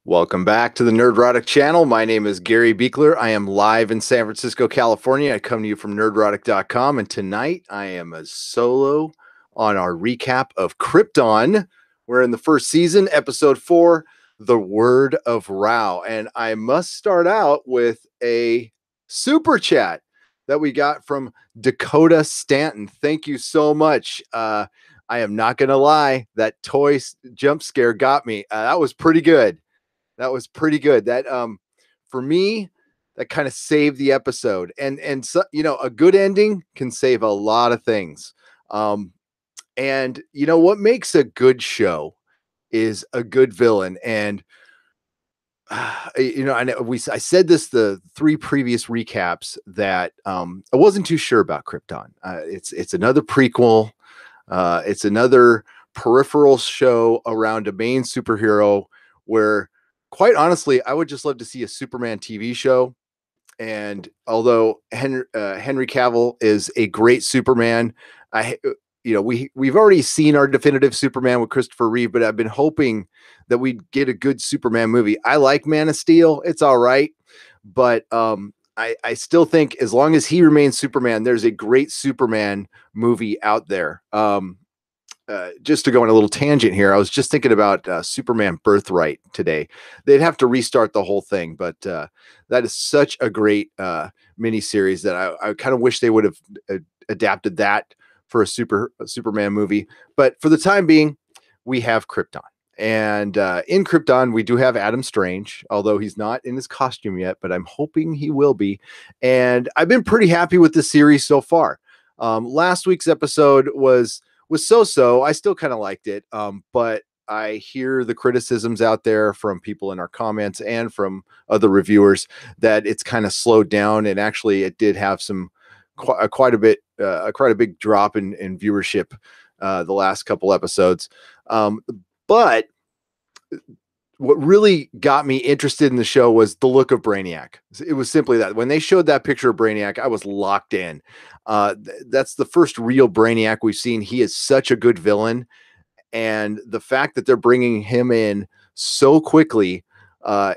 Welcome back to the Nerdrotic channel. My name is Gary Buechler. I am live in San Francisco, California. I come to you from nerdrotic.com, and tonight I am a solo on our recap of Krypton. We're in the first season, episode 4, The Word of Rao. And I must start out with a super chat that we got from Dakota Stanton. Thank you so much. I am not going to lie, that toy jump scare got me. That was pretty good. That was pretty good. That for me, that kind of saved the episode. And so, a good ending can save a lot of things. And what makes a good show is a good villain. And I said this the 3 previous recaps that I wasn't too sure about Krypton. It's another prequel. It's another peripheral show around a main superhero where, quite honestly, I would just love to see a Superman TV show. And although Henry Cavill is a great Superman, we've already seen our definitive Superman with Christopher Reeve, but I've been hoping that we'd get a good Superman movie. I like Man of Steel; it's all right, but I still think as long as he remains Superman, there's a great Superman movie out there. Just to go on a little tangent here, I was just thinking about Superman Birthright today. They'd have to restart the whole thing, but that is such a great miniseries that I kind of wish they would have adapted that for a Superman movie. But for the time being, we have Krypton. And in Krypton, we do have Adam Strange, although he's not in his costume yet, but I'm hoping he will be. And I've been pretty happy with the series so far. Last week's episode was so-so. I still kind of liked it, but I hear the criticisms out there from people in our comments and from other reviewers that it's kind of slowed down, and actually it did have some quite a big drop in viewership the last couple episodes. But what really got me interested in the show was the look of Brainiac. It was simply that when they showed that picture of Brainiac, I was locked in. That's the first real Brainiac we've seen. He is such a good villain. And the fact that they're bringing him in so quickly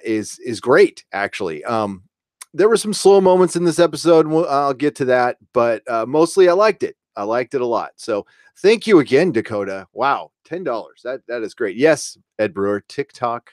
is great, actually. There were some slow moments in this episode. I'll get to that, but mostly I liked it. I liked it a lot. So thank you again, Dakota. Wow, $10. That is great. Yes, Ed Brewer, TikTok.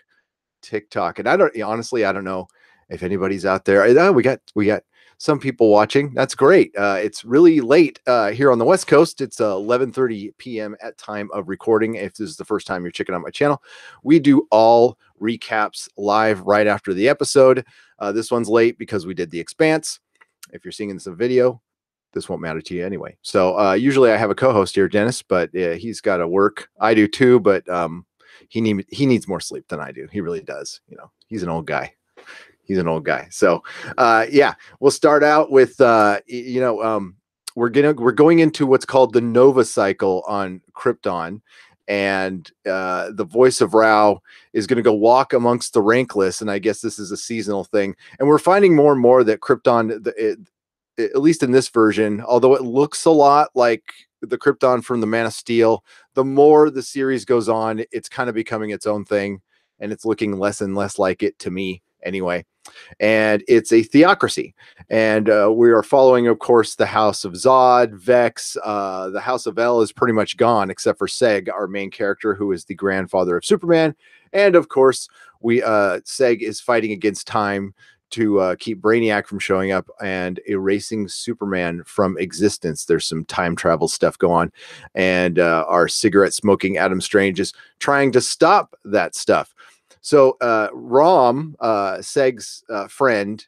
And I don't know if anybody's out there. We got some people watching. That's great. It's really late here on the West Coast. It's 11:30 p.m. at time of recording. If this is the first time you're checking out my channel, we do all recaps live right after the episode. This one's late because we did The Expanse. If you're seeing this in video, this won't matter to you anyway. So usually I have a co-host here, Dennis, but he's got to work. I do too, but he needs more sleep than I do. He really does. He's an old guy. So we'll start out with we're going into what's called the Nova cycle on Krypton, and the voice of Rao is going to go walk amongst the rankless, and I guess this is a seasonal thing. And we're finding more and more that Krypton, at least in this version, although it looks a lot like the Krypton from the Man of Steel, the more the series goes on, it's kind of becoming its own thing, and it's looking less and less like it to me anyway. And it's a theocracy, and we are following, of course, the House of Zod, Vex. The House of El is pretty much gone except for Seg, our main character, who is the grandfather of Superman. And of course, Seg is fighting against time to keep Brainiac from showing up and erasing Superman from existence. There's some time travel stuff going on, and our cigarette smoking Adam Strange is trying to stop that stuff. So Rom, Seg's friend,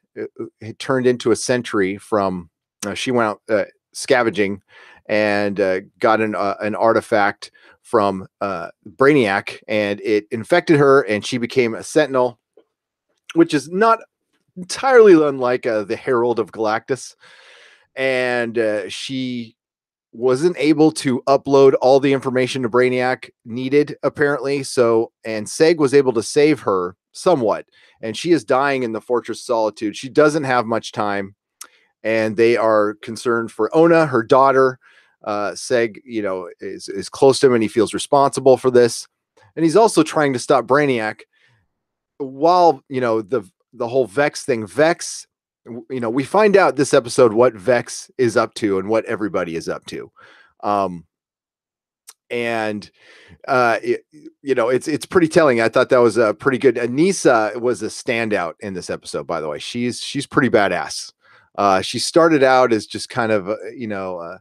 had turned into a sentry from, she went out scavenging and got an artifact from Brainiac, and it infected her, and she became a Sentinel, which is not entirely unlike the Herald of Galactus. And she wasn't able to upload all the information to Brainiac needed, apparently. So, and Seg was able to save her somewhat, and she is dying in the Fortress of Solitude. She doesn't have much time, and they are concerned for Ona, her daughter. Seg, is close to him, and he feels responsible for this. And he's also trying to stop Brainiac. while the whole Vex thing, we find out this episode what Vex is up to and what everybody is up to. Um, and it, it's pretty telling. I thought that was a pretty good. Anissa was a standout in this episode, by the way. She's pretty badass. She started out as just kind of a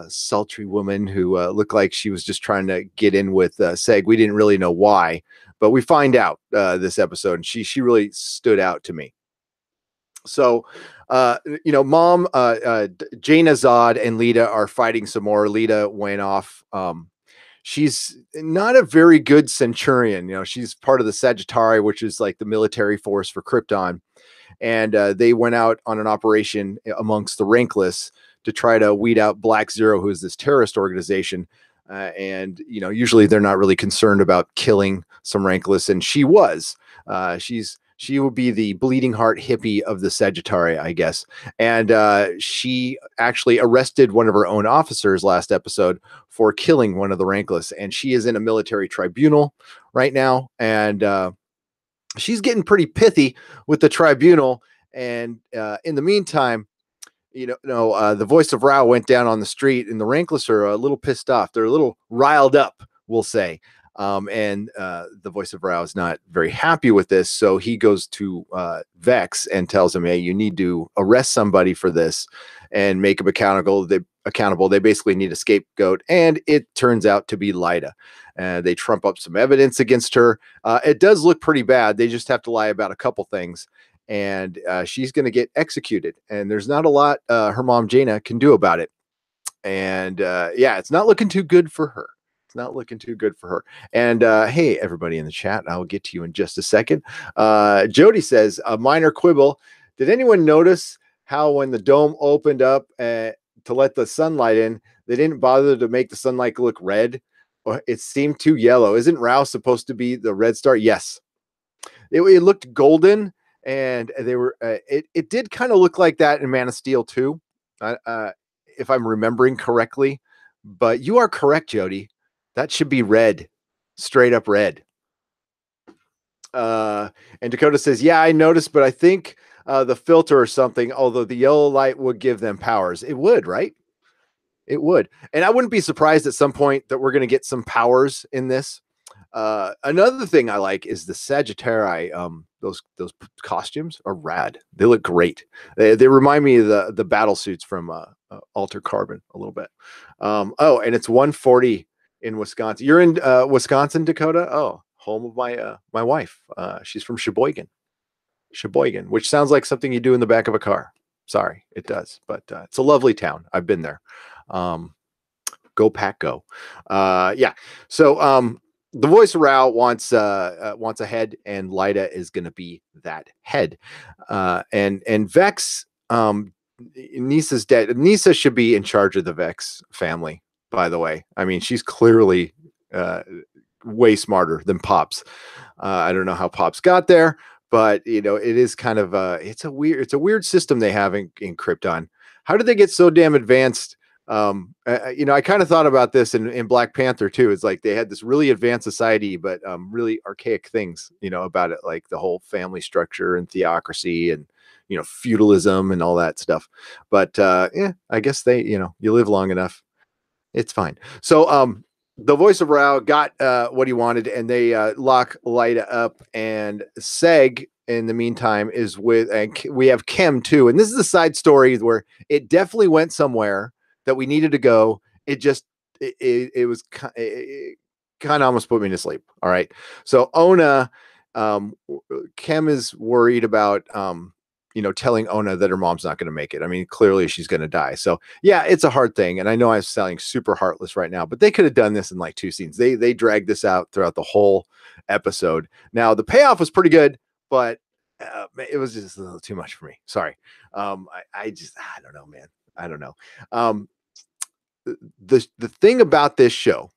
sultry woman who looked like she was just trying to get in with Seg. We didn't really know why, but we find out this episode, and she really stood out to me. So, Mom, Jaina, Zod, and Lita are fighting some more. Lita went off. She's not a very good Centurion. She's part of the Sagittari, which is like the military force for Krypton. And they went out on an operation amongst the rankless to try to weed out Black Zero, who is this terrorist organization. And usually they're not really concerned about killing some rankless, and she was. She would be the bleeding heart hippie of the Sagittari, I guess. And she actually arrested one of her own officers last episode for killing one of the rankless, and she is in a military tribunal right now. And she's getting pretty pithy with the tribunal. And in the meantime, the voice of Rao went down on the street, and the rankless are a little pissed off. They're a little riled up, we'll say. And the voice of Rao is not very happy with this. So he goes to Vex and tells him, hey, you need to arrest somebody for this and make them accountable. They basically need a scapegoat. And it turns out to be Lyta. They trump up some evidence against her. It does look pretty bad. They just have to lie about a couple things. And she's going to get executed. And there's not a lot her mom, Jaina, can do about it. And it's not looking too good for her. It's not looking too good for her. And hey, everybody in the chat, I'll get to you in just a second. Jody says, a minor quibble. Did anyone notice how when the dome opened up to let the sunlight in, they didn't bother to make the sunlight look red? Or it seemed too yellow. Isn't Rao supposed to be the red star? Yes. It looked golden, and they were. It did kind of look like that in Man of Steel too, if I'm remembering correctly. But you are correct, Jody. That should be red, straight up red. And Dakota says, yeah, I noticed, but I think the filter or something, although the yellow light would give them powers. It would, right? It would. And I wouldn't be surprised at some point that we're going to get some powers in this. Another thing I like is the Sagittari. Those costumes are rad. They look great. They remind me of the battle suits from Alter Carbon a little bit. And it's 1:40 in Wisconsin. You're in Wisconsin, Dakota? Oh, home of my wife. She's from Sheboygan, which sounds like something you do in the back of a car. Sorry, it does, but it's a lovely town. I've been there. Go Pack, go. So the voice of Rao wants a head, and Lyta is going to be that head. And Vex, Nissa's dead. Nissa should be in charge of the Vex family, by the way. I mean, she's clearly way smarter than Pops. I don't know how Pops got there, but it is kind of it's a weird system they have in Krypton. How did they get so damn advanced? I kind of thought about this in Black Panther too. It's like they had this really advanced society, but really archaic things, about it, like the whole family structure and theocracy and feudalism and all that stuff. But I guess they, you live long enough, it's fine. So the voice of Rao got what he wanted, and they lock Lyta up, and Seg in the meantime is with, and we have Kim too. And this is a side story where it definitely went somewhere that we needed to go. It just, it was kind of almost put me to sleep. All right. So Ona, Kim is worried about, telling Ona that her mom's not going to make it. I mean, clearly she's going to die. So yeah, it's a hard thing. And I know I'm sounding super heartless right now, but they could have done this in like 2 scenes. They dragged this out throughout the whole episode. Now the payoff was pretty good, but it was just a little too much for me. Sorry. I don't know, man. I don't know. The thing about this show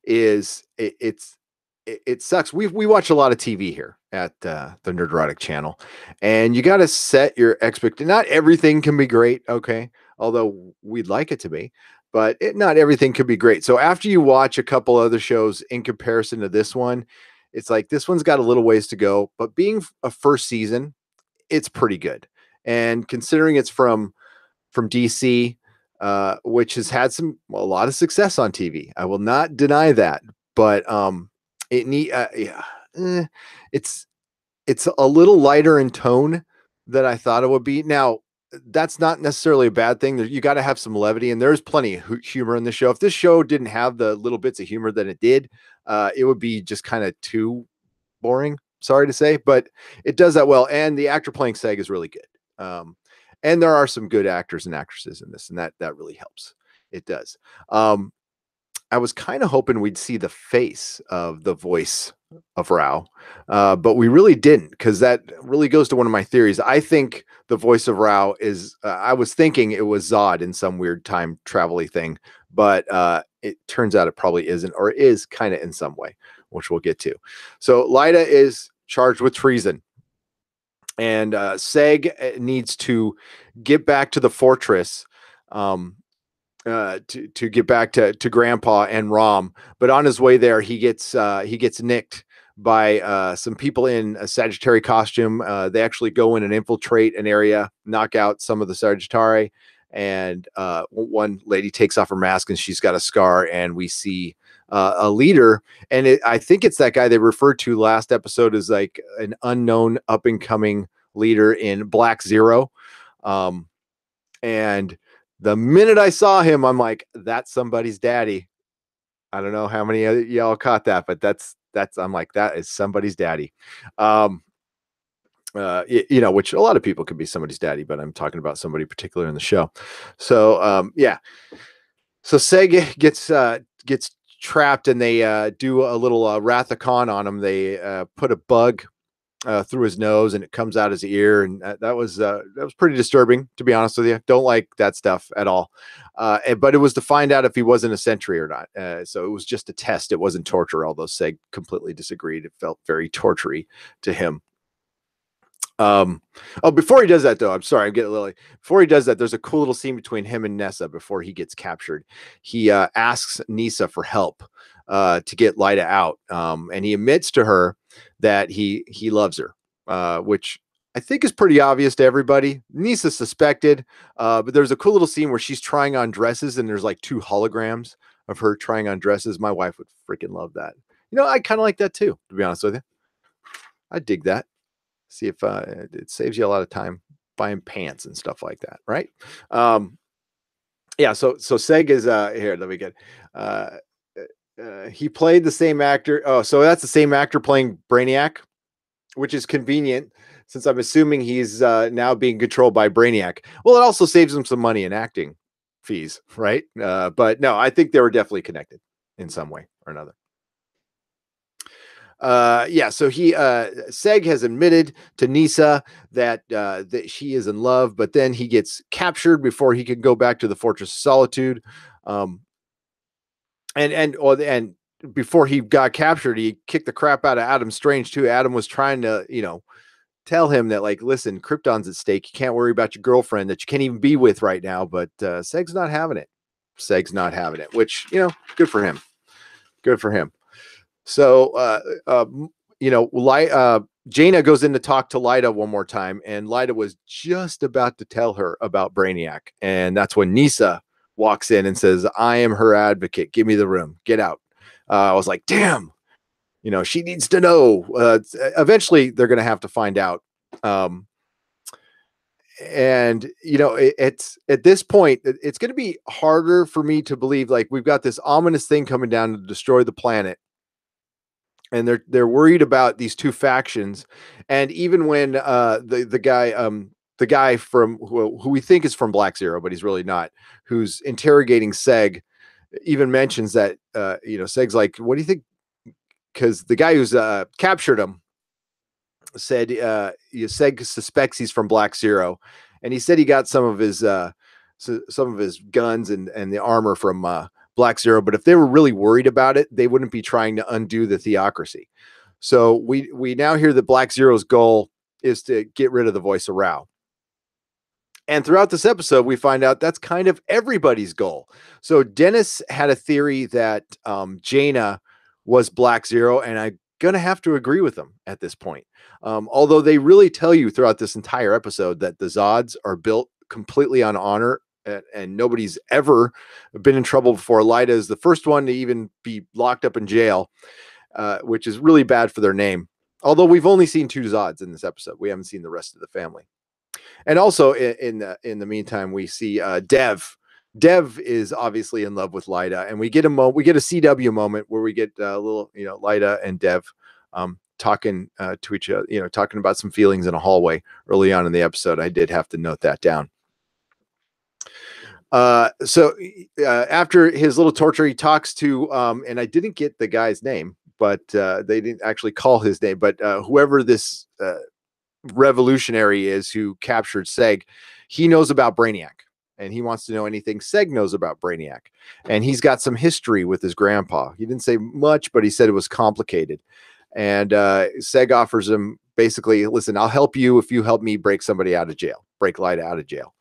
is it sucks. We watch a lot of TV here at the Nerdrotic channel, and you got to set your expectation. Not everything can be great, okay? Although we'd like it to be, but not everything could be great. So after you watch a couple other shows in comparison to this one, it's like this one's got a little ways to go, but being a first season, it's pretty good. And considering it's from DC, which has had a lot of success on TV, I will not deny that. But it need yeah, it's a little lighter in tone than I thought it would be. Now, that's not necessarily a bad thing. You got to have some levity, and there's plenty of humor in the show. If this show didn't have the little bits of humor that it did, it would be just kind of too boring. Sorry to say, but it does that well. And the actor playing Seg is really good. And there are some good actors and actresses in this, and that really helps. It does. I was kind of hoping we'd see the face of the voice of Rao, but we really didn't, because that really goes to one of my theories. I think the voice of Rao is, I was thinking it was Zod in some weird time travel-y thing, but it turns out it probably isn't, or is kind of in some way, which we'll get to. So Lyda is charged with treason, and Seg needs to get back to the fortress, to get back to Grandpa and Rom. But on his way there, he gets nicked by some people in a Sagittari costume. They actually go in and infiltrate an area, knock out some of the Sagittari, and one lady takes off her mask and she's got a scar, and we see a leader, and I think it's that guy they referred to last episode as like an unknown up and coming leader in Black Zero. And the minute I saw him, I'm like, that's somebody's daddy. I don't know how many of y'all caught that, but that's I'm like, that is somebody's daddy. Which a lot of people could be somebody's daddy, but I'm talking about somebody particular in the show. So yeah. So Seg gets trapped, and they do a little Wrath of Khan on him. They put a bug through his nose, and it comes out his ear, and that was pretty disturbing, to be honest with you. Don't like that stuff at all. But it was to find out if he wasn't a sentry or not. So it was just a test. It wasn't torture, although Seg completely disagreed. It felt very tortury to him. Before he does that, though, I'm sorry, I'm getting a little. Before he does that, there's a cool little scene between him and Nessa before he gets captured. He asks Nisa for help to get Lyda out, and he admits to her that he loves her, which I think is pretty obvious to everybody. Nisa suspected, but there's a cool little scene where she's trying on dresses, and there's like 2 holograms of her trying on dresses. My wife would freaking love that. I kind of like that too, to be honest with you. I dig that. See if it saves you a lot of time buying pants and stuff like that, right? Yeah. So Seg is here. Let me get. He played the same actor. Oh, so that's the same actor playing Brainiac, which is convenient since I'm assuming he's now being controlled by Brainiac. Well, it also saves him some money in acting fees, right? But no, I think they were definitely connected in some way or another. Yeah, so Seg has admitted to Nisa that she is in love, but then he gets captured before he can go back to the Fortress of Solitude. And before he got captured, he kicked the crap out of Adam Strange too. Adam was trying to, tell him that, like, listen, Krypton's at stake. You can't worry about your girlfriend that you can't even be with right now. But Seg's not having it. Seg's not having it, which, good for him. Good for him. So, Jaina goes in to talk to Lyda one more time, and Lyda was just about to tell her about Brainiac. And that's when Nisa walks in and says, I am her advocate. Give me the room. Get out. I was like, damn, she needs to know. Eventually, they're going to have to find out. It's at this point, it's going to be harder for me to believe, like, we've got this ominous thing coming down to destroy the planet. And they're worried about these 2 factions. And even when the guy from who we think is from Black Zero, but he's really not, who's interrogating Seg, even mentions that Seg's like, what do you think? Because the guy who's captured him said Seg suspects he's from Black Zero, and he said he got some of his guns and the armor from Black Zero, but if they were really worried about it, they wouldn't be trying to undo the theocracy. So we now hear that Black Zero's goal is to get rid of the voice of Rao. And throughout this episode, we find out that's kind of everybody's goal. So Dennis had a theory that Jaina was Black Zero, and I going to have to agree with them at this point. Although they really tell you throughout this entire episode that the Zods are built completely on honor, and nobody's ever been in trouble before. Lyta is the first one to even be locked up in jail, which is really bad for their name. Although we've only seen 2 Zods in this episode, we haven't seen the rest of the family. And also in the meantime, we see Dev. Dev is obviously in love with Lyta, and we get a CW moment where we get a little, Lyta and Dev talking to each other, talking about some feelings in a hallway early on in the episode. I did have to note that down. So after his little torture, he talks to, and I didn't get the guy's name, but they didn't actually call his name, but whoever this revolutionary is who captured Seg, he knows about Brainiac, and he wants to know anything Seg knows about Brainiac. And he's got some history with his grandpa. He didn't say much, but he said it was complicated. And Seg offers him basically, listen, I'll help you if you help me break somebody out of jail, break Lyta out of jail.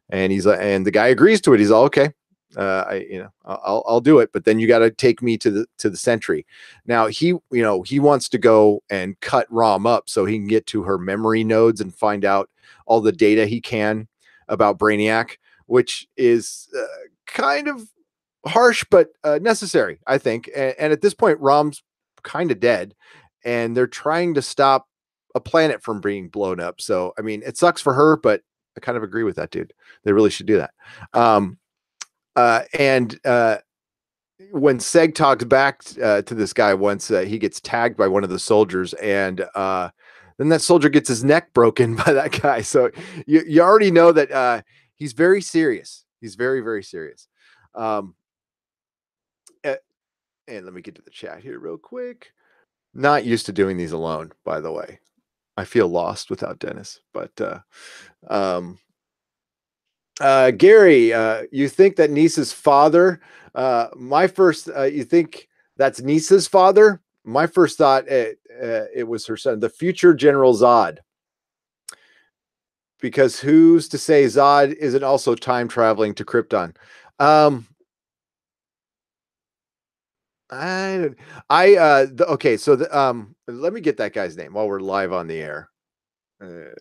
And he's like, and the guy agrees to it. He's all okay. I'll do it, but then you got to take me to the Sentry. Now he wants to go and cut Rom up so he can get to her memory nodes and find out all the data he can about Brainiac, which is kind of harsh, but necessary, I think. And at this point, Rom's kind of dead, and they're trying to stop a planet from being blown up. So, I mean, it sucks for her, but I kind of agree with that dude. They really should do that. And when Seg talks back to this guy once, he gets tagged by one of the soldiers, and then that soldier gets his neck broken by that guy. So you already know that he's very serious. He's very, very serious. And let me get to the chat here real quick. Not used to doing these alone, by the way. I feel lost without Dennis, but Gary, you think that Nisa's father, you think that's Nisa's father? My first thought, it was her son, the future General Zod. Because who's to say Zod isn't also time traveling to Krypton? Okay, so let me get that guy's name while we're live on the air. God,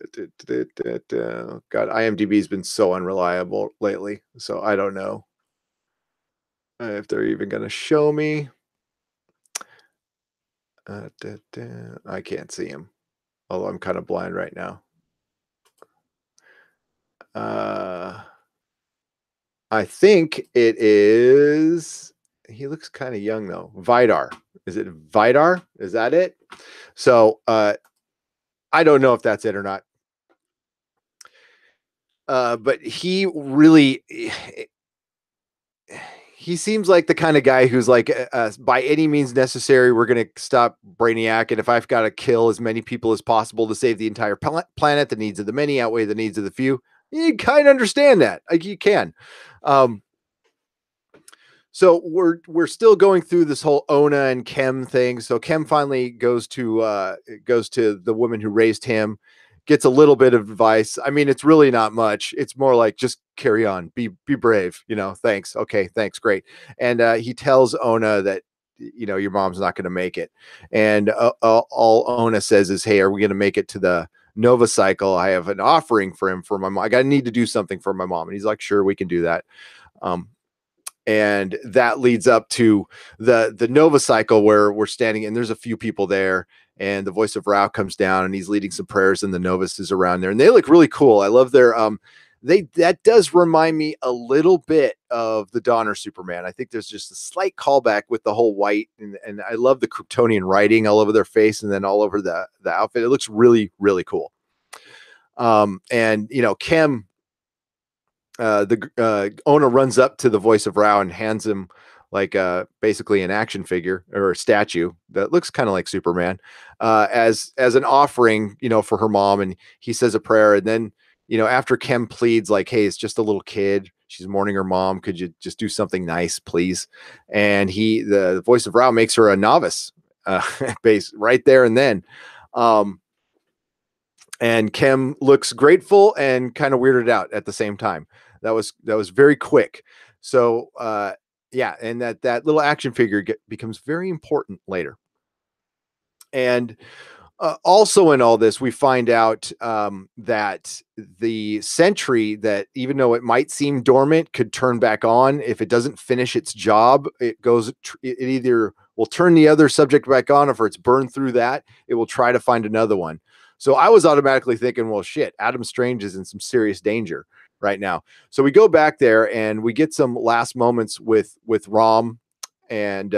IMDb's been so unreliable lately, so I don't know if they're even going to show me. I can't see him, although I'm kind of blind right now. I think it is. He looks kind of young though. Vidar. Is it Vidar? Is that it? So I don't know if that's it or not. But he really, he seems like the kind of guy who's like, by any means necessary, we're going to stop Brainiac. And if I've got to kill as many people as possible to save the entire planet, the needs of the many outweigh the needs of the few. You kind of understand that. Like, you can. So we're still going through this whole Ona and Kem thing. So Kem finally goes to the woman who raised him, gets a little bit of advice. I mean, it's really not much. It's more like, just carry on, be brave, thanks. Okay, thanks, great. And he tells Ona that, your mom's not going to make it. And all Ona says is, hey, are we going to make it to the Nova cycle? I have an offering for him for my mom. I need to do something for my mom. And he's like, sure, we can do that. And that leads up to the Nova cycle where we're standing, and there's a few people there, and the voice of Rao comes down and he's leading some prayers, and the Novus is around there, and they look really cool. I love their that does remind me a little bit of the Donner Superman. I think there's just a slight callback with the whole white, and I love the Kryptonian writing all over their face and then all over the outfit. It looks really, really cool. And Kem, Ona runs up to the voice of Rao and hands him like basically an action figure or a statue that looks kind of like Superman, as an offering, for her mom. And he says a prayer, and then after Kem pleads like, hey, it's just a little kid, she's mourning her mom, could you just do something nice, please? And the voice of Rao makes her a novice, base right there and then. And Kem looks grateful and kind of weirded out at the same time. That was very quick. So yeah, and that little action figure becomes very important later. And also in all this, we find out that the sentry, that even though it might seem dormant, could turn back on if it doesn't finish its job. It either will turn the other subject back on, or if it's burned through that, it will try to find another one. So I was automatically thinking, well, shit, Adam Strange is in some serious danger right now. So we go back there and we get some last moments with Rom, and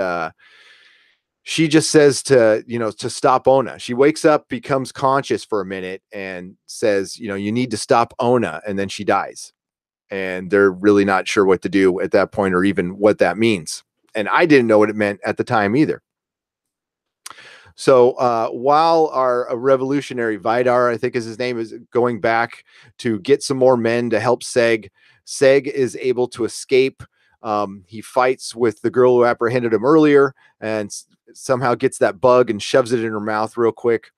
she just says to stop Ona. She wakes up, becomes conscious for a minute, and says, you need to stop Ona, and then she dies. And they're really not sure what to do at that point, or even what that means. And I didn't know what it meant at the time either. So while our revolutionary Vidar, I think is his name, is going back to get some more men to help Seg is able to escape. He fights with the girl who apprehended him earlier, and somehow gets that bug and shoves it in her mouth real quick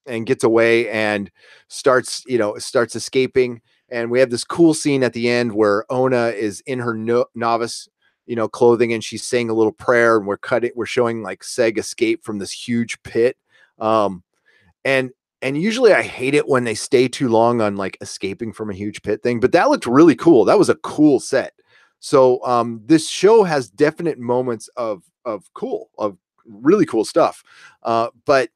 and gets away and starts escaping. And we have this cool scene at the end where Ona is in her novice clothing, and she's saying a little prayer, and we're showing like Seg escape from this huge pit. And usually I hate it when they stay too long on like escaping from a huge pit thing, but that looked really cool. That was a cool set. So this show has definite moments of really cool stuff. But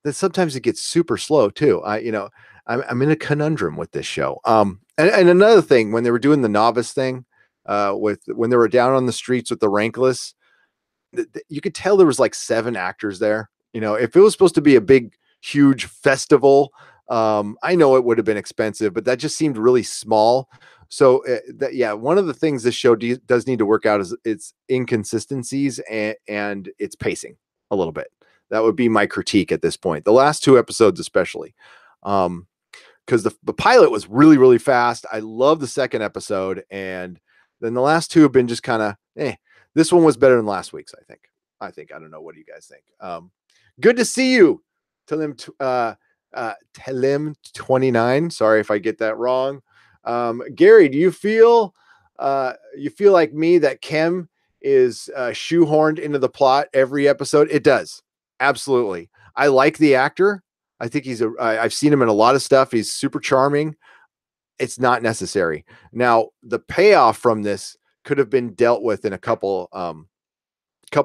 then sometimes it gets super slow too. I'm in a conundrum with this show. And another thing, when they were doing the novice thing, when they were down on the streets with the rankless, you could tell there was like 7 actors there. If it was supposed to be a big, huge festival, I know it would have been expensive, but that just seemed really small. So one of the things this show does need to work out is its inconsistencies and its pacing a little bit. That would be my critique at this point. The last 2 episodes, especially, because the pilot was really, really fast. I love the second episode, and then the last 2 have been just kind of, This one was better than last week's, I think. I don't know. What do you guys think? Good to see you. Telim 29. Sorry if I get that wrong. Gary, do you feel like me that Kem is shoehorned into the plot every episode? It does. Absolutely. I like the actor. I think I've seen him in a lot of stuff. He's super charming. It's not necessary. Now, the payoff from this could have been dealt with in a couple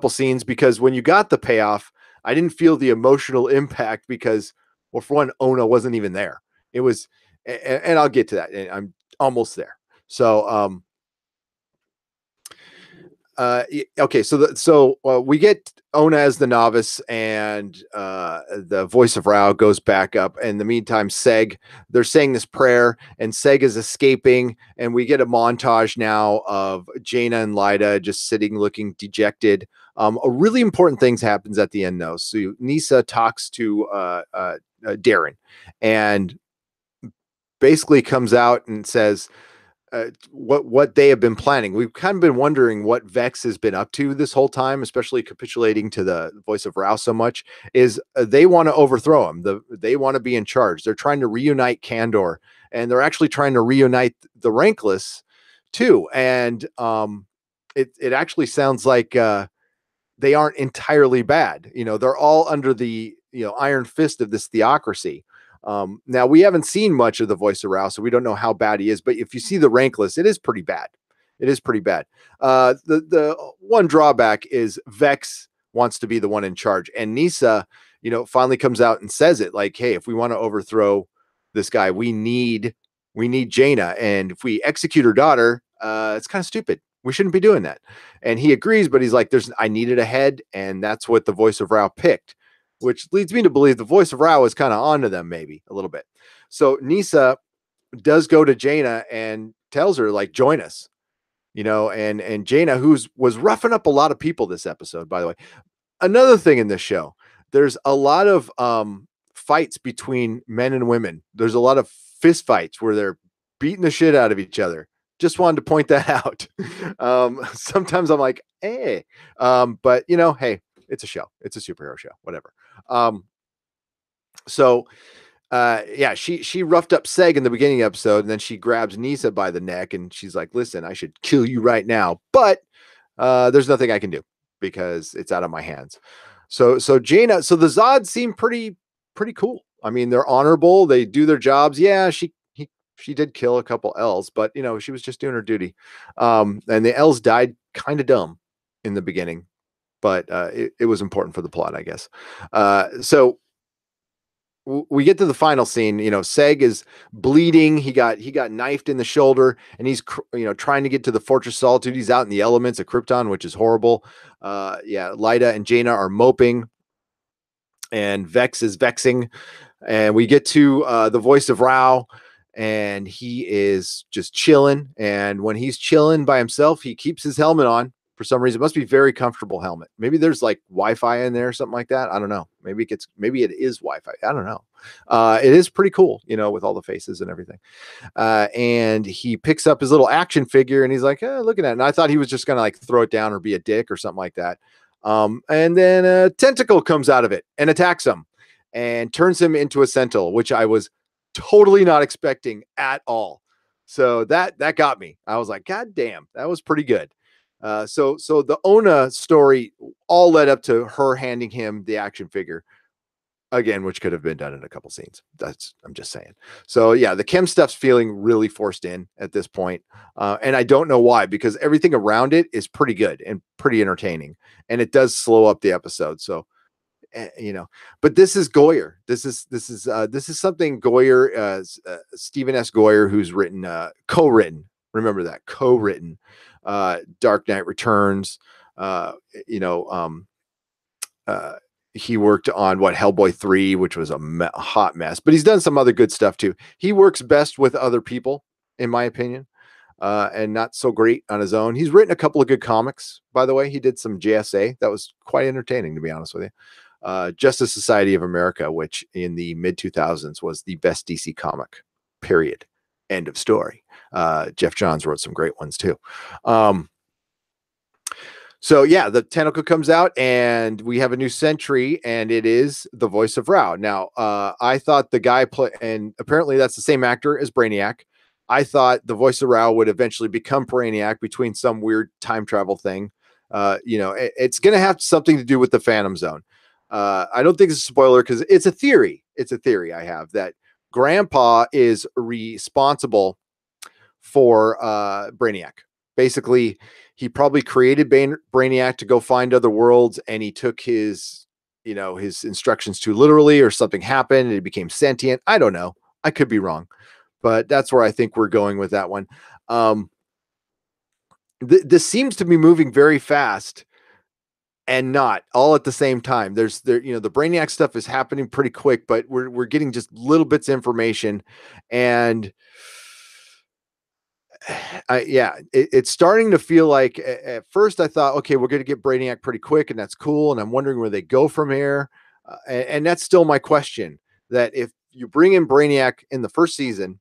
scenes, because when you got the payoff, I didn't feel the emotional impact because, well, for one, Ona wasn't even there. It was, and I'll get to that. And I'm almost there. So, okay. So we get Ona as the novice, and the voice of Rao goes back up. In the meantime, they're saying this prayer, and Seg is escaping, and we get a montage now of Jaina and Lyda just sitting, looking dejected. A really important thing happens at the end, though. So Nisa talks to Darren, and basically comes out and says what they have been planning. We've kind of been wondering what Vex has been up to this whole time, especially capitulating to the voice of Rao so much, is they want to overthrow him. They want to be in charge. They're trying to reunite Kandor, and they're actually trying to reunite the Rankless too. And it actually sounds like they aren't entirely bad. They're all under the iron fist of this theocracy. Now, we haven't seen much of the voice of Rao, so we don't know how bad he is. But if you see the Rankless, it is pretty bad. It is pretty bad. The one drawback is Vex wants to be the one in charge, and Nisa, finally comes out and says it, like, "Hey, if we want to overthrow this guy, we need Jaina, and if we execute her daughter, it's kind of stupid. We shouldn't be doing that." And he agrees, but he's like, I needed a head, and that's what the voice of Rao picked, which leads me to believe the voice of Rao is kind of onto them, maybe a little bit. So Nisa does go to Jaina and tells her, like, join us, and Jaina, was roughing up a lot of people this episode, by the way. Another thing in this show, there's a lot of fights between men and women. There's a lot of fist fights where they're beating the shit out of each other. Just wanted to point that out. Sometimes I'm like, hey, but hey, it's a show. It's a superhero show, whatever. She roughed up Seg in the beginning of the episode, and then she grabs Nisa by the neck, and she's like, listen, I should kill you right now, but there's nothing I can do because it's out of my hands. So Jaina, so the Zods seem pretty cool. I mean, they're honorable. They do their jobs. Yeah, she did kill a couple L's, but she was just doing her duty. And the L's died kind of dumb in the beginning, but it was important for the plot, I guess. So we get to the final scene. Seg is bleeding. He got knifed in the shoulder, and he's trying to get to the Fortress Solitude. He's out in the elements of Krypton, which is horrible. Yeah, Lyta and Jaina are moping, and Vex is vexing. And we get to the voice of Rao, and he is just chilling. And when he's chilling by himself, he keeps his helmet on for some reason. It must be very comfortable helmet. Maybe there's like Wi-Fi in there or something like that. I don't know. Maybe it is Wi-Fi. I don't know. It is pretty cool, with all the faces and everything. And he picks up his little action figure, and he's like, looking at it. And I thought he was just gonna like throw it down or be a dick or something like that. And then a tentacle comes out of it and attacks him and turns him into a Sentinel, which I was totally not expecting at all. So that got me. I was like, God damn, that was pretty good. So the Ona story all led up to her handing him the action figure again, which could have been done in a couple scenes. I'm just saying. So yeah, the chem stuff's feeling really forced in at this point. And I don't know why, because everything around it is pretty good and pretty entertaining, and it does slow up the episode. So, but this is Goyer. This is something Goyer, Stephen S. Goyer, who's written, co-written. Remember that, co-written, Dark Knight Returns. He worked on Hellboy 3, which was a hot mess, but he's done some other good stuff too. He works best with other people, in my opinion, and not so great on his own. He's written a couple of good comics, by the way. He did some JSA that was quite entertaining, to be honest with you. Justice Society of America, which in the mid 2000s was the best DC comic, period. End of story. Jeff Johns wrote some great ones too. So yeah, the tentacle comes out, and we have a new sentry, and it is the voice of Rao. Now, I thought the guy and apparently that's the same actor as Brainiac. I thought the voice of Rao would eventually become Brainiac between some weird time travel thing. It's going to have something to do with the Phantom Zone. I don't think it's a spoiler because it's a theory. It's a theory I have that Grandpa is responsible for Brainiac. Basically, he probably created Brainiac to go find other worlds, and he took his instructions too literally, or something happened and he became sentient. I don't know. I could be wrong, but that's where I think we're going with that one. This seems to be moving very fast and not all at the same time. The Brainiac stuff is happening pretty quick, but we're getting just little bits of information, and it's starting to feel like at first I thought, okay, we're going to get Brainiac pretty quick, and that's cool. And I'm wondering where they go from here. And that's still my question, that if you bring in Brainiac in the first season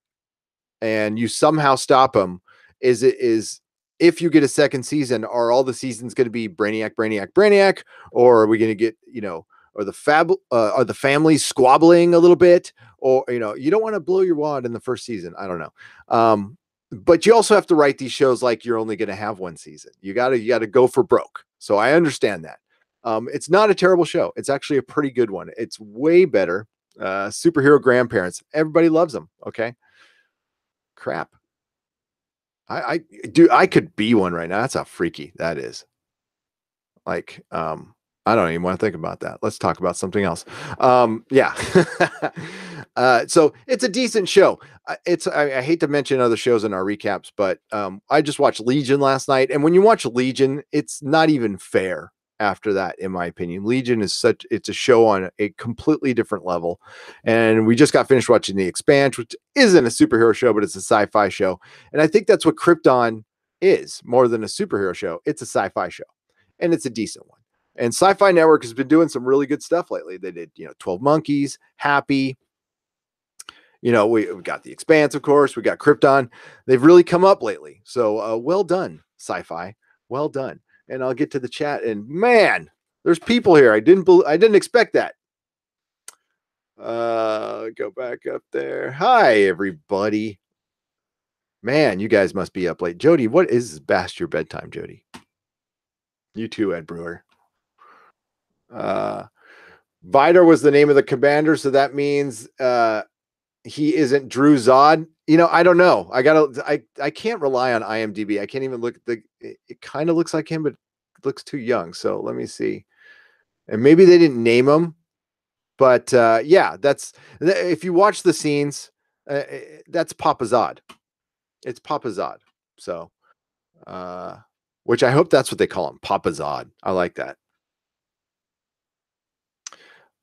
and you somehow stop him, if you get a second season, are all the seasons going to be Brainiac, or are we going to get, or are the families squabbling a little bit, or, you don't want to blow your wad in the first season. I don't know. But you also have to write these shows like you're only going to have one season. You got to go for broke. So I understand that. It's not a terrible show. It's actually a pretty good one. It's way better. Superhero Grandparents. Everybody loves them. Okay. Crap. I could be one right now. That's how freaky that is. Like, I don't even want to think about that. Let's talk about something else. Yeah. So it's a decent show. I hate to mention other shows in our recaps, but I just watched Legion last night. And when you watch Legion, it's not even fair after that, in my opinion. Legion is it's a show on a completely different level. And we just got finished watching The Expanse, which isn't a superhero show, but it's a sci-fi show. And I think that's what Krypton is, more than a superhero show. It's a sci-fi show, and it's a decent one. And Sci-Fi Network has been doing some really good stuff lately. They did, 12 Monkeys, Happy. We got The Expanse, of course. We got Krypton. They've really come up lately. So well done, Sci-Fi. Well done. And I'll get to the chat. And man, there's people here. I didn't expect that. Go back up there. Hi, everybody. Man, you guys must be up late. Jody, what is past your bedtime, Jody? You too, Ed Brewer. Uh, Vidar was the name of the commander, so that means he isn't Drew Zod. I don't know. I can't rely on IMDb. I can't even look at it kind of looks like him, but it looks too young. So let me see. And maybe they didn't name him, but yeah, if you watch the scenes, that's Papa Zod. It's Papa Zod. So, which I hope that's what they call him, Papa Zod. I like that.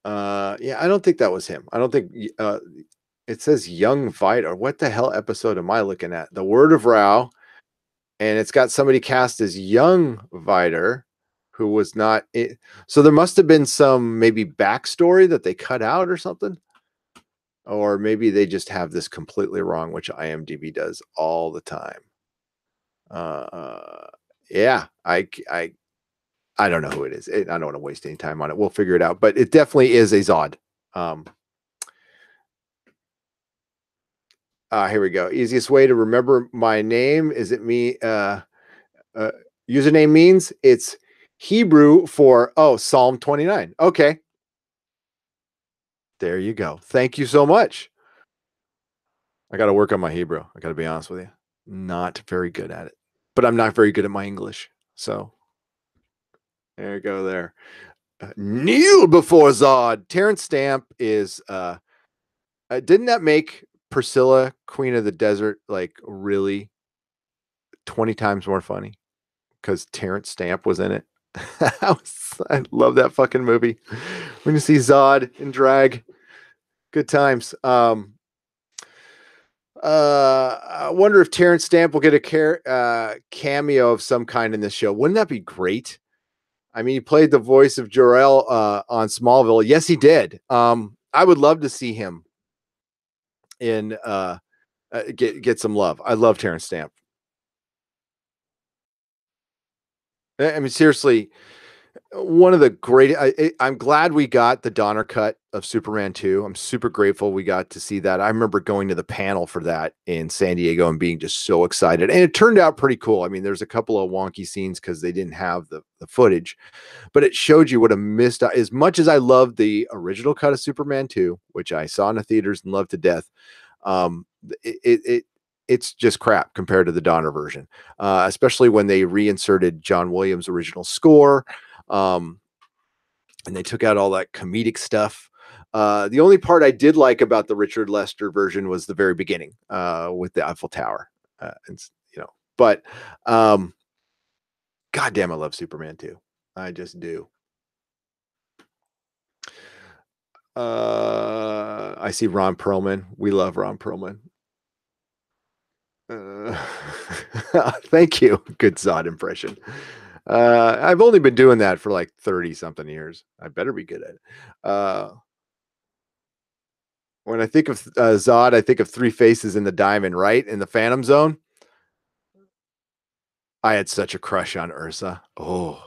Yeah, I don't think that was him. I don't think it says Young Vidar. What the hell episode am I looking at? The Word of Rao, and it's got somebody cast as Young Vidar, who was not it. So there must have been some maybe backstory that they cut out or something. Or maybe they just have this completely wrong, which IMDb does all the time. Yeah, I don't know who it is. I don't want to waste any time on it. We'll figure it out, but it definitely is a Zod. Here we go. Easiest way to remember my name. Is it me? Username means it's Hebrew for, Psalm 29. Okay. There you go. Thank you so much. I got to work on my Hebrew. I got to be honest with you. Not very good at it, but I'm not very good at my English. So there you go there. Kneel before Zod. Terrence Stamp is, didn't that make Priscilla, Queen of the Desert, like really 20 times more funny? Because Terrence Stamp was in it. I love that fucking movie. When you see Zod in drag, good times. I wonder if Terrence Stamp will get a cameo of some kind in this show. Wouldn't that be great? I mean, he played the voice of Jor-El on Smallville. Yes, he did. I would love to see him in get some love. I love Terrence Stamp. I mean, seriously, one of the great. I'm glad we got the Donner cut of Superman 2. I'm super grateful we got to see that. I remember going to the panel for that in San Diego and being just so excited. And it turned out pretty cool. I mean, there's a couple of wonky scenes because they didn't have the footage, but it showed you what a missed. As much as I loved the original cut of Superman 2, which I saw in the theaters and loved to death, it's just crap compared to the Donner version, especially when they reinserted John Williams' original score. And they took out all that comedic stuff. The only part I did like about the Richard Lester version was the very beginning with the Eiffel Tower. But goddamn, I love Superman 2. I just do. I see Ron Perlman. We love Ron Perlman. Thank you. Good Zod impression. I've only been doing that for like 30 something years. I better be good at it. When I think of Zod, I think of Three Faces in the Diamond, right? In the Phantom Zone. I had such a crush on Ursa. Oh,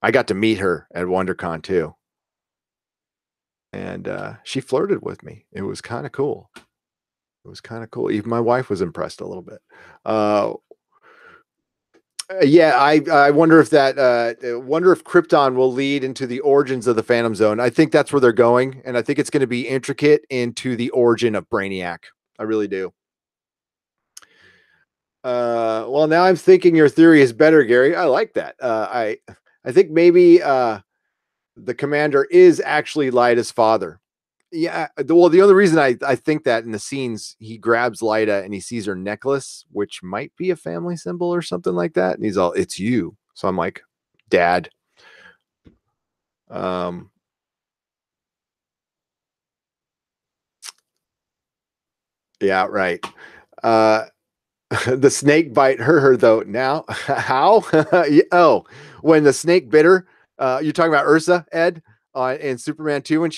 I got to meet her at WonderCon too. And she flirted with me. It was kind of cool. Even my wife was impressed a little bit. Yeah, I wonder if if Krypton will lead into the origins of the Phantom Zone. I think that's where they're going, and I think it's going to be intricate into the origin of Brainiac. I really do. Well, now I'm thinking your theory is better, Gary. I like that. I think maybe the commander is actually Lyda's father. Yeah. Well, the only reason I think that in the scenes, he grabs Lyda and he sees her necklace, which might be a family symbol or something like that. And he's all, "It's you." So I'm like, "Dad." Yeah, right. The snake bite her though. Now, how? Oh, when the snake bit her, you're talking about Ursa, Ed, in Superman 2. When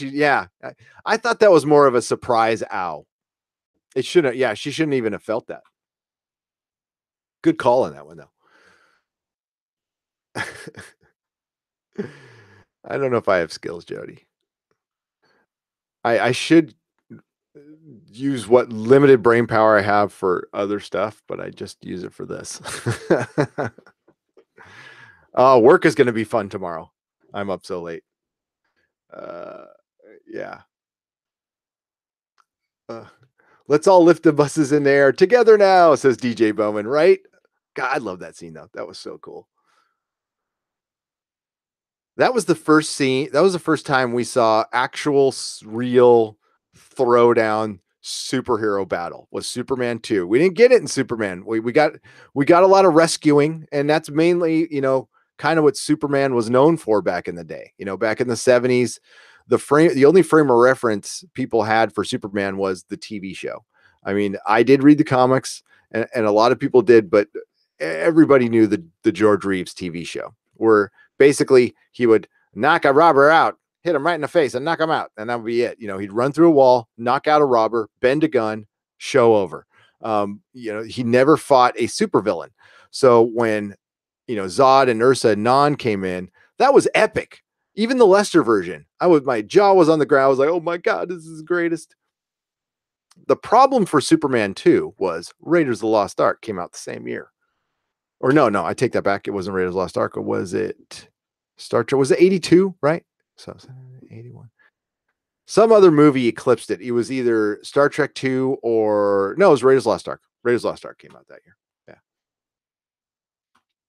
I thought that was more of a surprise. Ow. It shouldn't. Yeah, she shouldn't even have felt that. Good call on that one, though. I don't know if I have skills, Jody. I should use what limited brain power I have for other stuff, but I just use it for this. Work is going to be fun tomorrow. I'm up so late. Uh, yeah. Uh, let's all lift the buses in the air together now, says DJ Bowman, right? God, I love that scene though. That was so cool. That was the first scene. That was the first time we saw actual real throwdown superhero battle was Superman 2. We didn't get it in Superman. We got a lot of rescuing, and that's mainly, kind of what Superman was known for back in the day. Back in the 70s, the only frame of reference people had for Superman was the TV show. I mean, I did read the comics, and a lot of people did, but everybody knew the George Reeves TV show, where basically he would knock a robber out, hit him right in the face, and knock him out, and that would be it. He'd run through a wall, knock out a robber, bend a gun, show over. He never fought a supervillain. So when Zod and Ursa and Non came in, that was epic. Even the Lester version, my jaw was on the ground. I was like, oh my God, this is the greatest. The problem for Superman 2 was Raiders of the Lost Ark came out the same year. Or no, I take that back. It wasn't Raiders of the Lost Ark. Or was it Star Trek? Was it 82, right? So 81. Some other movie eclipsed it. It was either Star Trek 2 or no, it was Raiders of the Lost Ark. Raiders of the Lost Ark came out that year. Yeah.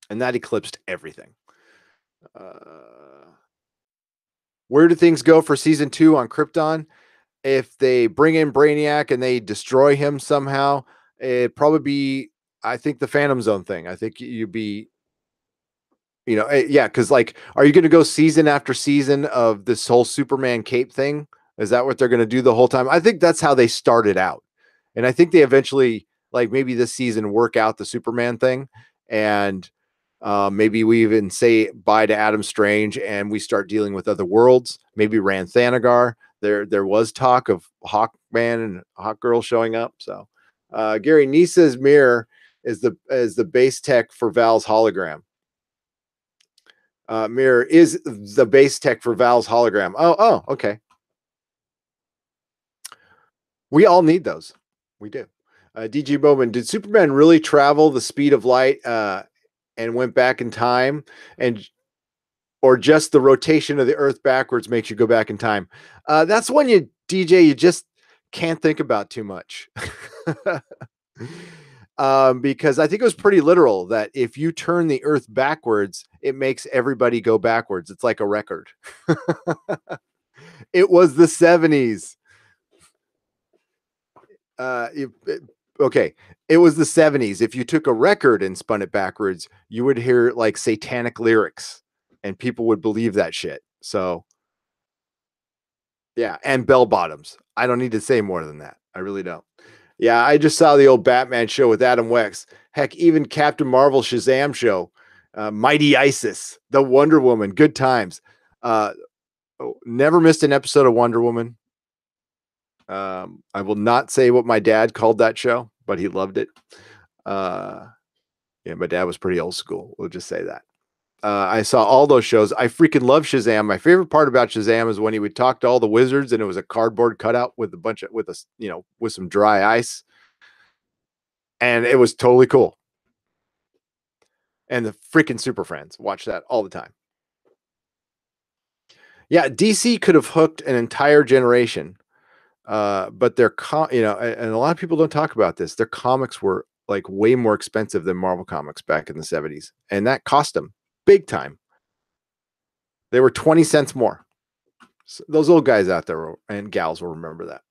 And that eclipsed everything. Where do things go for season 2 on Krypton? If they bring in Brainiac and they destroy him somehow, it'd probably be, I think, the Phantom Zone thing. I think you'd be, yeah, because are you going to go season after season of this whole Superman cape thing? Is that what they're going to do the whole time? I think that's how they started out. And I think they eventually, maybe this season, work out the Superman thing. And maybe we even say bye to Adam Strange and we start dealing with other worlds. Maybe Rand Thanagar. There was talk of Hawkman and Hawkgirl showing up. So Gary, Nisa's mirror is the base tech for Val's hologram. Mirror is the base tech for Val's hologram. Oh, okay. We all need those. We do. DG Bowman, did Superman really travel the speed of light and went back in time, or just the rotation of the Earth backwards makes you go back in time? That's when you just can't think about too much. Because I think it was pretty literal that if you turn the Earth backwards, it makes everybody go backwards. It's like a record. It was the 70s. Okay. It was the 70s. If you took a record and spun it backwards, you would hear satanic lyrics and people would believe that shit. So yeah. And bell bottoms. I don't need to say more than that. I really don't. Yeah. I just saw the old Batman show with Adam Wex. Heck, even Captain Marvel Shazam show, Mighty Isis, the Wonder Woman, good times. Never missed an episode of Wonder Woman. I will not say what my dad called that show, but he loved it. Yeah, my dad was pretty old school. We'll just say that. I saw all those shows. I freaking love Shazam. My favorite part about Shazam is when he would talk to all the wizards and it was a cardboard cutout with with some dry ice. And it was totally cool. And the freaking Super Friends, watch that all the time. Yeah, DC could have hooked an entire generation. But and a lot of people don't talk about this. Their comics were way more expensive than Marvel comics back in the 70s. And that cost them big time. They were 20 cents more. So those old guys out there and gals will remember that.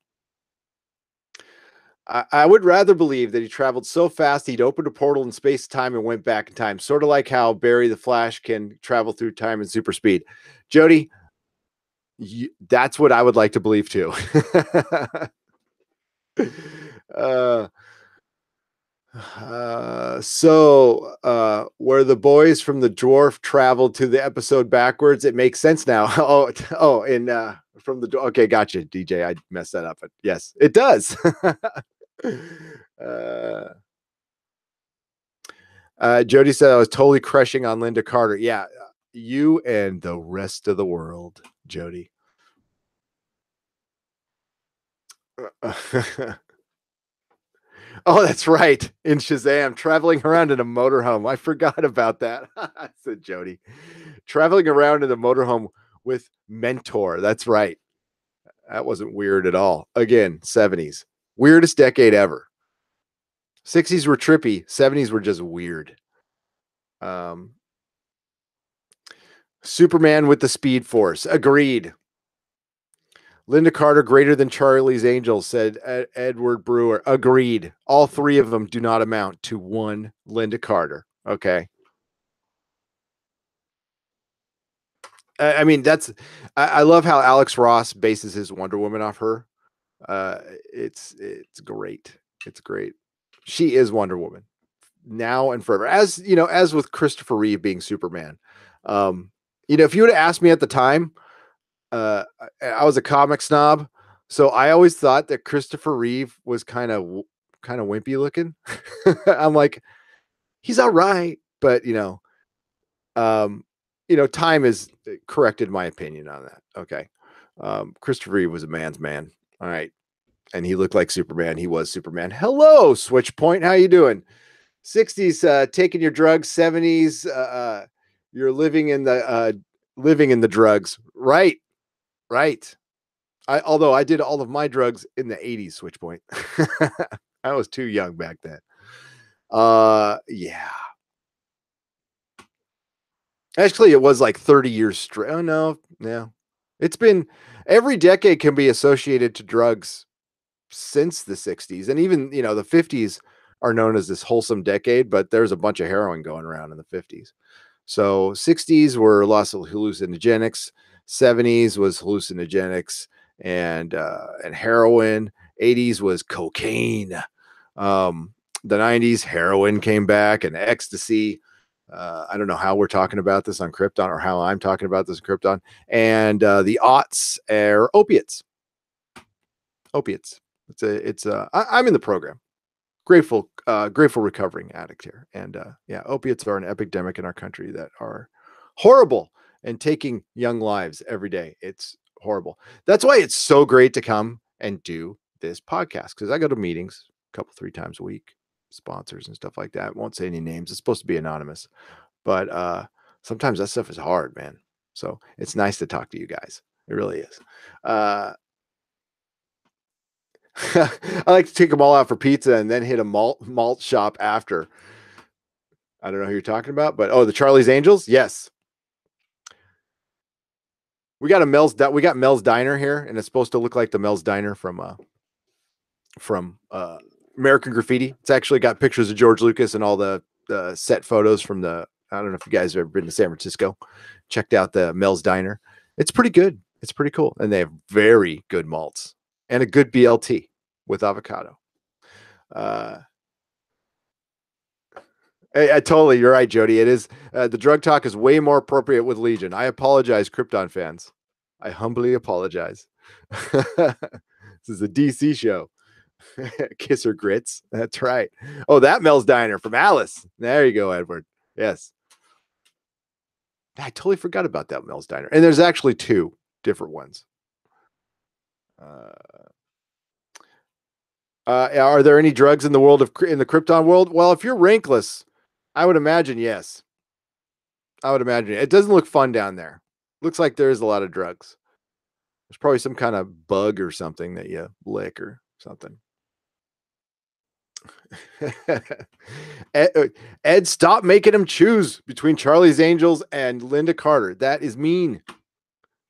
I would rather believe that he traveled so fast he'd opened a portal in space time and went back in time. Sort of like how Barry the Flash can travel through time in super speed. Jody, that's what I would like to believe too. Where the boys from the dwarf traveled to the episode backwards, it makes sense now. From the okay, gotcha, DJ. I messed that up, but yes, it does. Jody said I was totally crushing on Linda Carter. Yeah, you and the rest of the world, Jody. Oh, that's right. In Shazam, traveling around in a motorhome. I forgot about that. Said Jody. Traveling around in a motorhome with Mentor. That's right. That wasn't weird at all. Again, 70s. Weirdest decade ever. 60s were trippy. 70s were just weird. Superman with the Speed Force. Agreed. Linda Carter greater than Charlie's Angels, said Edward Brewer. Agreed. All three of them do not amount to one Linda Carter. Okay. I mean, I love how Alex Ross bases his Wonder Woman off her. It's great. It's great. She is Wonder Woman now and forever. As you know, as with Christopher Reeve being Superman. If you would have asked me at the time, I was a comic snob, so I always thought that Christopher Reeve was kind of wimpy looking. I'm like, he's all right, but time has corrected my opinion on that. Okay. Christopher Reeve was a man's man. All right. And he looked like Superman. He was Superman. Hello, Switchpoint. How you doing? 60s, taking your drugs. 70s, you're living in the drugs. Right. Right. Although I did all of my drugs in the 80s, Switchpoint. I was too young back then. Yeah. Actually, it was like 30 years straight. Oh, no. Yeah. It's been every decade can be associated to drugs since the 60s. And even, the 50s are known as this wholesome decade, but there's a bunch of heroin going around in the 50s. So 60s were lots of hallucinogenics. 70s was hallucinogenics and heroin. 80s was cocaine. The 90s, heroin came back and ecstasy. I don't know how we're talking about this on Krypton or how I'm talking about this on Krypton. And the aughts are opiates. Opiates. I'm in the program. Grateful recovering addict here. And opiates are an epidemic in our country that are horrible and taking young lives every day. It's horrible. That's why it's so great to come and do this podcast, because I go to meetings a couple, 3 times a week, sponsors and stuff like that. I won't say any names. It's supposed to be anonymous, but sometimes that stuff is hard, man. So it's nice to talk to you guys. It really is. I like to take them all out for pizza and then hit a malt shop after. I don't know who you're talking about, but the Charlie's Angels. Yes. We got Mel's Diner here, and it's supposed to look like the Mel's Diner from American Graffiti. It's actually got pictures of George Lucas and all the set photos from I don't know if you guys have ever been to San Francisco, checked out the Mel's Diner. It's pretty good. It's pretty cool. And they have very good malts and a good BLT with avocado. I totally, you're right, Jody. It is the drug talk is way more appropriate with Legion. I apologize, Krypton fans. I humbly apologize. This is a DC show. Kiss her grits. That's right. Oh, that Mel's Diner from Alice. There you go, Edward. Yes. I totally forgot about that Mel's Diner. And there's actually 2 different ones. Are there any drugs in the Krypton world? Well, if you're rankless, I would imagine yes. I would imagine it doesn't look fun down there. Looks like there is a lot of drugs. There's probably some kind of bug or something that you lick or something. Ed, stop making him choose between Charlie's Angels and Linda Carter. That is mean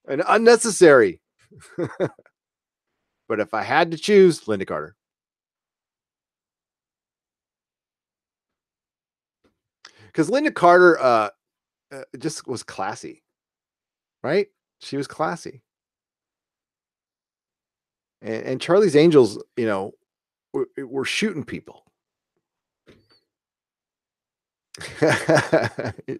and unnecessary. But if I had to choose, Linda Carter. Because Linda Carter just was classy, right? She was classy. And Charlie's Angels, were shooting people. It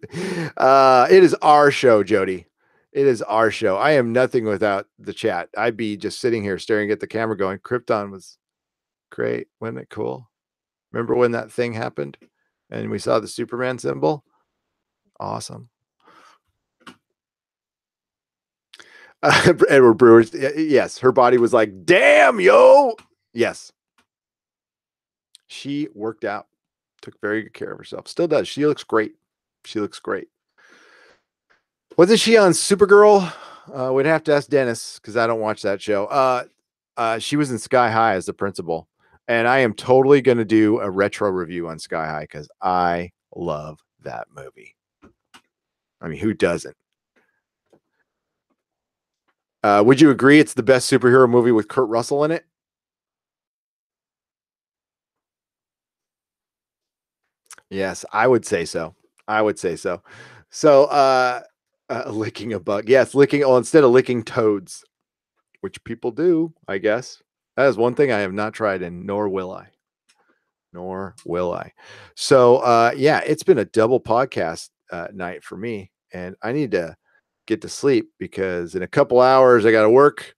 is our show, Jody. It is our show. I am nothing without the chat. I'd be just sitting here staring at the camera going, Krypton was great. Wasn't it cool? Remember when that thing happened and we saw the Superman symbol? Awesome. Edward Brewer, yes, her body was like, damn, yo. Yes. She worked out, took very good care of herself. Still does. She looks great. She looks great. Wasn't she on Supergirl We'd have to ask Dennis because I don't watch that show. She was in Sky High as the principal, and I am totally going to do a retro review on Sky High because I love that movie. I mean, who doesn't? Would you agree it's the best superhero movie with Kurt Russell in it? Yes, I would say so. I would say so. So, licking a bug. Yes, licking. Oh, instead of licking toads, which people do, I guess. That is one thing I have not tried, and nor will I. Nor will I. So, yeah, it's been a double podcast night for me, and I need to get to sleep because in a couple hours I got to work,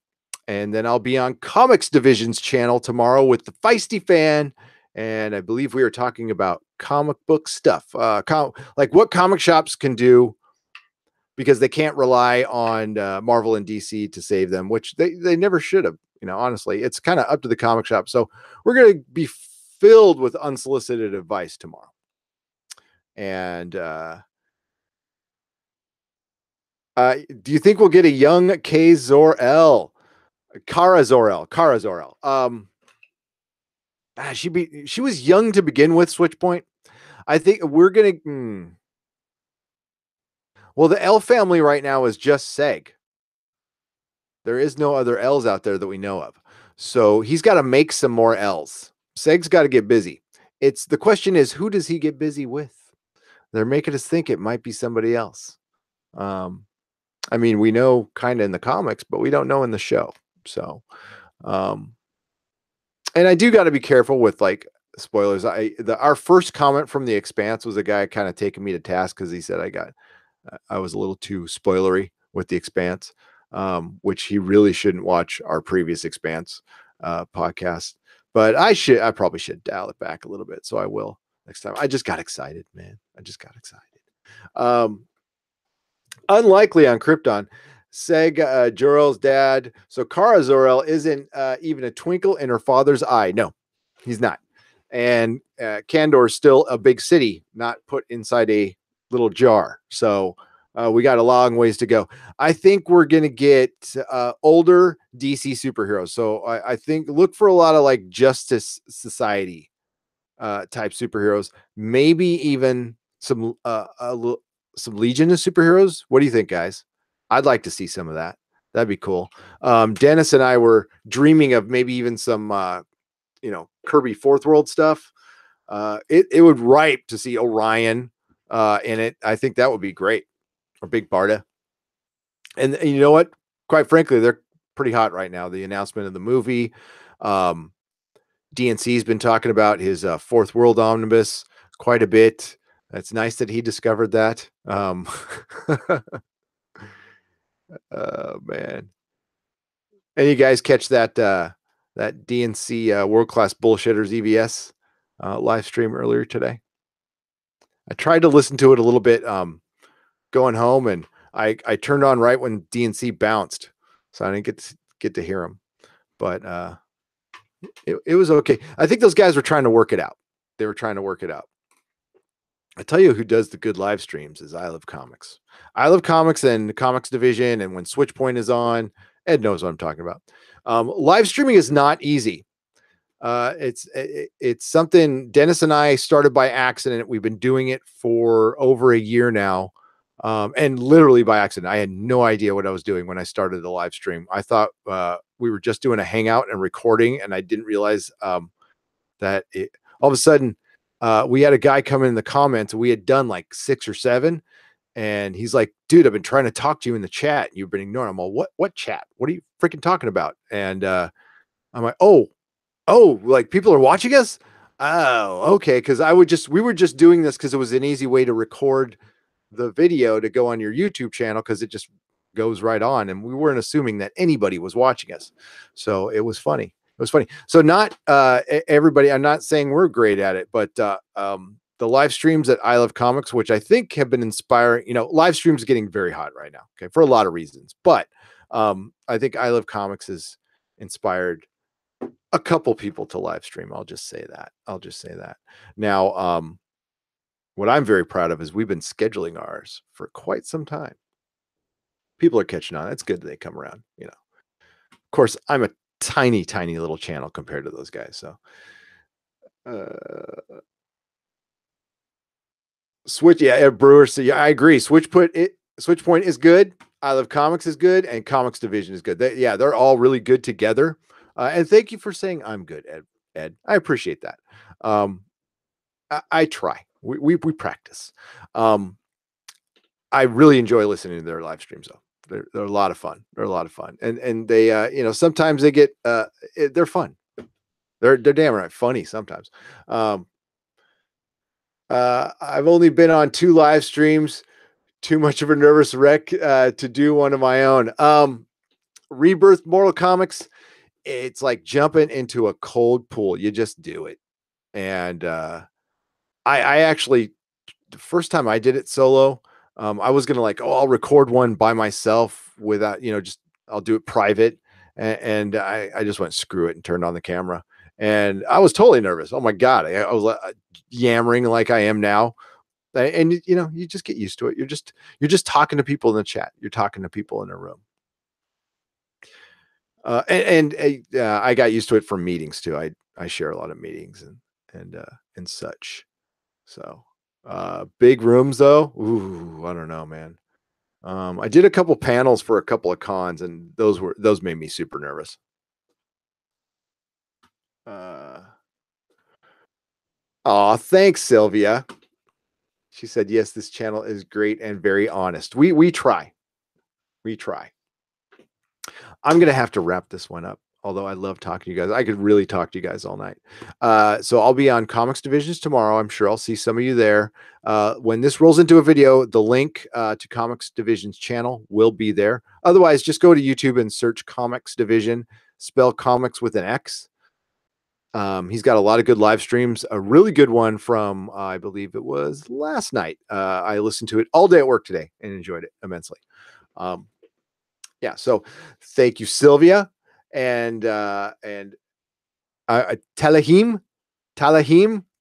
and then I'll be on Comics Division's channel tomorrow with the Feisty Fan, and I believe we are talking about comic book stuff, like what comic shops can do because they can't rely on Marvel and DC to save them, which they never should have. You know, honestly, it's kind of up to the comic shop. So we're going to be filled with unsolicited advice tomorrow. And do you think we'll get a young K Zor-El? Kara Zor-El. Kara Zor-El. She was young to begin with, Switchpoint. I think we're gonna well, the L family right now is just Seg. There is no other L's out there that we know of. So he's got to make some more L's. Seg's got to get busy. It's the question is, who does he get busy with? They're making us think it might be somebody else. I mean, we know kind of in the comics, but we don't know in the show. So, and I do got to be careful with like spoilers. Our first comment from the Expanse was a guy kind of taking me to task because he said I was a little too spoilery with the Expanse, which he really shouldn't watch our previous Expanse podcast. But I probably should dial it back a little bit. So I will next time. I just got excited, man. I just got excited. Unlikely on Krypton. Jor-El's dad. So Kara Zor-El isn't even a twinkle in her father's eye. No, he's not. And Kandor is still a big city, not put inside a little jar. So we got a long ways to go. I think we're going to get older DC superheroes. So I think look for a lot of like Justice Society type superheroes, maybe even some some Legion of superheroes. What do you think, guys? I'd like to see some of that. That'd be cool. Dennis and I were dreaming of maybe even some Kirby Fourth World stuff. It would ripe to see Orion in it. I think that would be great. Or Big Barda. And you know what? Quite frankly, they're pretty hot right now. The announcement of the movie. DNC's been talking about his Fourth World Omnibus quite a bit. It's nice that he discovered that. Oh man. And you guys catch that that DNC World Class Bullshitters EVS live stream earlier today? I tried to listen to it a little bit going home, and I turned on right when DNC bounced, so I didn't get to hear him. But it was okay. I think those guys were trying to work it out. They were trying to work it out. I tell you who does the good live streams is I Love Comics. I Love Comics and the Comics Division, and when Switchpoint is on, Ed knows what I'm talking about. Live streaming is not easy. It's something Dennis and I started by accident. We've been doing it for over a year now, and literally by accident. I had no idea what I was doing when I started the live stream. I thought we were just doing a hangout and recording, and I didn't realize that all of a sudden we had a guy come in the comments. We had done like 6 or 7. And he's like, dude, I've been trying to talk to you in the chat. You've been ignoring. I'm all, what chat? What are you freaking talking about? And I'm like, oh, like people are watching us. Oh, okay. Cause we were just doing this cause it was an easy way to record the video to go on your YouTube channel. Cause it just goes right on. And we weren't assuming that anybody was watching us. So it was funny. It was funny. So not everybody, I'm not saying we're great at it, but the live streams at I Love Comics, which I think have been inspiring, live streams getting very hot right now. Okay. For a lot of reasons, but I think I Love Comics has inspired a couple people to live stream. I'll just say that. Now, what I'm very proud of is we've been scheduling ours for quite some time. People are catching on. It's good that they come around. Of course, I'm a tiny, tiny little channel compared to those guys. So, uh, Switch, yeah, Brewers. So yeah, I agree. Switch Point is good. I Love Comics is good, and Comics Division is good. They're all really good together. And thank you for saying I'm good, Ed. Ed, I appreciate that. Um, I try. We practice. Um, I really enjoy listening to their live streams though. They're a lot of fun. They're a lot of fun, and they sometimes they get they're fun. They're damn right funny sometimes. Um, I've only been on 2 live streams. Too much of a nervous wreck to do one of my own. Rebirth Mortal Comics. It's like jumping into a cold pool. You just do it. And I actually, the first time I did it solo, I was gonna like, oh, I'll record one by myself without, just I'll do it private. And I just went screw it and turned on the camera. And I was totally nervous. Oh my god, I was yammering like I am now. And you just get used to it. You're just talking to people in the chat. You're talking to people in a room. I got used to it from meetings too. I share a lot of meetings and such. So big rooms though. Ooh, I don't know, man. I did a couple panels for a couple of cons, and those made me super nervous. Oh, thanks, Sylvia. She said, yes, this channel is great and very honest. We try. We try. I'm going to have to wrap this one up. Although I love talking to you guys. I could really talk to you guys all night. So I'll be on Comics Divisions tomorrow. I'm sure I'll see some of you there. When this rolls into a video, the link to Comics Division's channel will be there. Otherwise, just go to YouTube and search Comics Division. Spell comics with an X. He's got a lot of good live streams. A really good one from, I believe it was last night. I listened to it all day at work today and enjoyed it immensely. Yeah, so thank you, Sylvia, and Talahim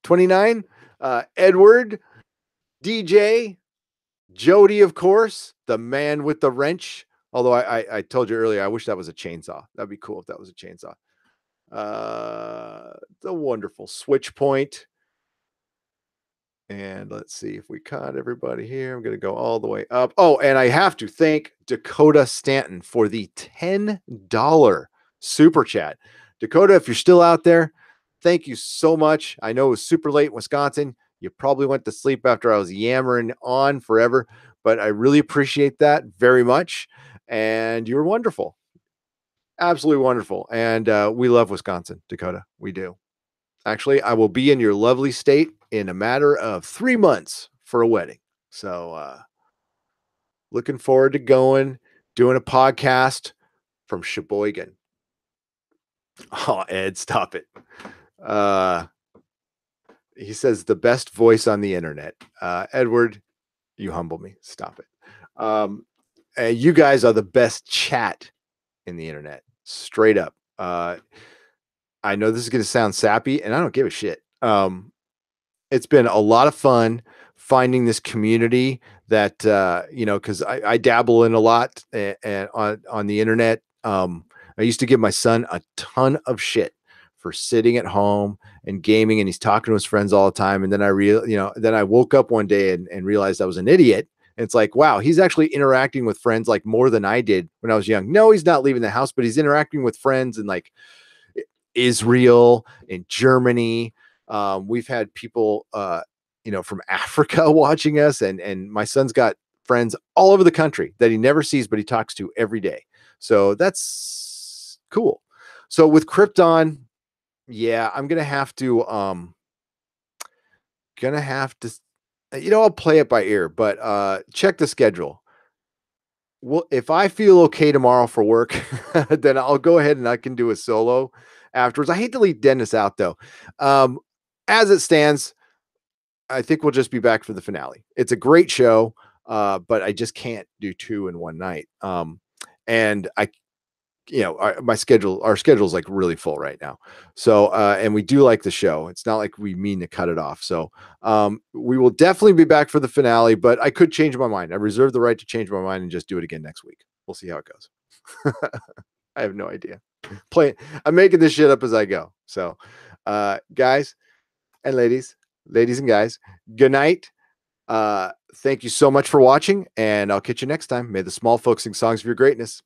29, Edward, DJ, Jody, of course, the man with the wrench. Although I told you earlier, I wish that was a chainsaw. That'd be cool if that was a chainsaw. The wonderful Switch Point. And let's see if we caught everybody here. I'm going to go all the way up. Oh, and I have to thank Dakota Stanton for the $10 super chat. Dakota, if you're still out there, thank you so much. I know it was super late in Wisconsin. You probably went to sleep after I was yammering on forever, but I really appreciate that very much. And you were wonderful. Absolutely wonderful. And we love Wisconsin, Dakota. We do. Actually, I will be in your lovely state in a matter of 3 months for a wedding. So looking forward to doing a podcast from Sheboygan. Oh, Ed, stop it. He says the best voice on the internet. Edward, you humble me. Stop it. You guys are the best chat in the internet. Straight up. I know this is going to sound sappy, and I don't give a shit. It's been a lot of fun finding this community that, because I dabble in a lot and on the internet. I used to give my son a ton of shit for sitting at home and gaming, and he's talking to his friends all the time. And then then I woke up one day and realized I was an idiot. And it's like, wow, he's actually interacting with friends like more than I did when I was young. No, he's not leaving the house, but he's interacting with friends in like Israel and Germany. We've had people, from Africa watching us, and my son's got friends all over the country that he never sees, but he talks to every day. So that's cool. So with Krypton, yeah, I'm gonna have to, I'll play it by ear, but check the schedule. Well, if I feel okay tomorrow for work, then I'll go ahead and I can do a solo afterwards. I hate to leave Dennis out though. As it stands, I think we'll just be back for the finale. It's a great show, but I just can't do 2 in one night. And our schedule's like really full right now. So, and we do like the show. It's not like we mean to cut it off. So, we will definitely be back for the finale, but I could change my mind. I reserve the right to change my mind and just do it again next week. We'll see how it goes. I have no idea. I'm making this shit up as I go. So, guys and ladies and guys, good night. Thank you so much for watching, and I'll catch you next time. May the small folk sing songs of your greatness.